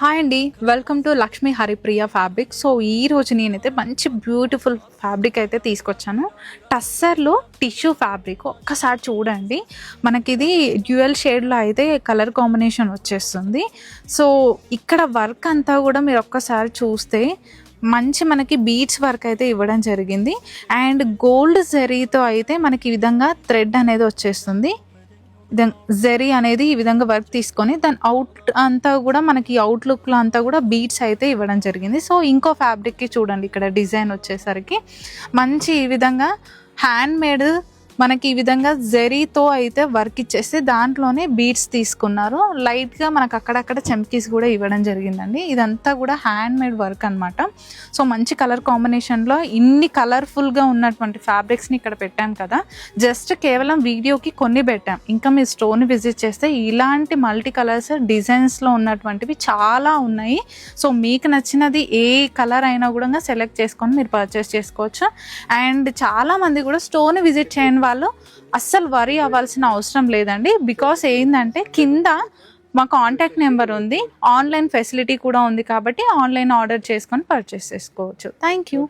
Hi అండి, welcome to Lakshmi Haripriya fabric. So ఈ రోజు నేనైతే మంచి బ్యూటిఫుల్ ఫ్యాబ్రిక్ అయితే తీసుకొచ్చాను. టస్సర్లో టిష్యూ ఫ్యాబ్రిక్ ఒక్కసారి చూడండి. మనకి ఇది డ్యూయల్ షేడ్లో అయితే కలర్ కాంబినేషన్ వచ్చేస్తుంది. సో ఇక్కడ వర్క్ అంతా కూడా మీరు ఒక్కసారి చూస్తే మంచి మనకి బీడ్స్ వర్క్ అయితే ఇవ్వడం జరిగింది. అండ్ గోల్డ్ జరీతో అయితే మనకి ఈ విధంగా థ్రెడ్ అనేది వచ్చేస్తుంది. జెరీ అనేది ఈ విధంగా వర్క్ తీసుకొని దాని అవుట్ అంతా కూడా మనకి అవుట్లుక్లో అంతా కూడా బీడ్స్ అయితే ఇవ్వడం జరిగింది. సో ఇంకో ఫ్యాబ్రిక్కి చూడండి, ఇక్కడ డిజైన్ వచ్చేసరికి మంచి ఈ విధంగా హ్యాండ్ మేడ్ మనకి ఈ విధంగా జెరీతో అయితే వర్క్ ఇచ్చేస్తే దాంట్లోనే బీడ్స్ తీసుకున్నారు. లైట్గా మనకు అక్కడక్కడ చమ్కీస్ కూడా ఇవ్వడం జరిగిందండి. ఇదంతా కూడా హ్యాండ్ మేడ్ వర్క్ అనమాట. సో మంచి కలర్ కాంబినేషన్లో ఇన్ని కలర్ఫుల్గా ఉన్నటువంటి ఫ్యాబ్రిక్స్ని ఇక్కడ పెట్టాం కదా. జస్ట్ కేవలం వీడియోకి కొన్ని పెట్టాం. ఇంకా మీరు స్టోర్ని విజిట్ చేస్తే ఇలాంటి మల్టీ కలర్స్ డిజైన్స్లో ఉన్నటువంటివి చాలా ఉన్నాయి. సో మీకు నచ్చినది ఏ కలర్ అయినా కూడా సెలెక్ట్ చేసుకొని మీరు పర్చేస్ చేసుకోవచ్చు. అండ్ చాలామంది కూడా స్టోర్ని విజిట్ చేయని వాళ్ళు అస్సలు వరీ అవ్వాల్సిన అవసరం లేదండి. బికాస్ ఏంటంటే కింద మా కాంటాక్ట్ నెంబర్ ఉంది, ఆన్లైన్ ఫెసిలిటీ కూడా ఉంది కాబట్టి ఆన్లైన్ ఆర్డర్ చేసుకొని పర్చేస్ చేసుకోవచ్చు. Thank you.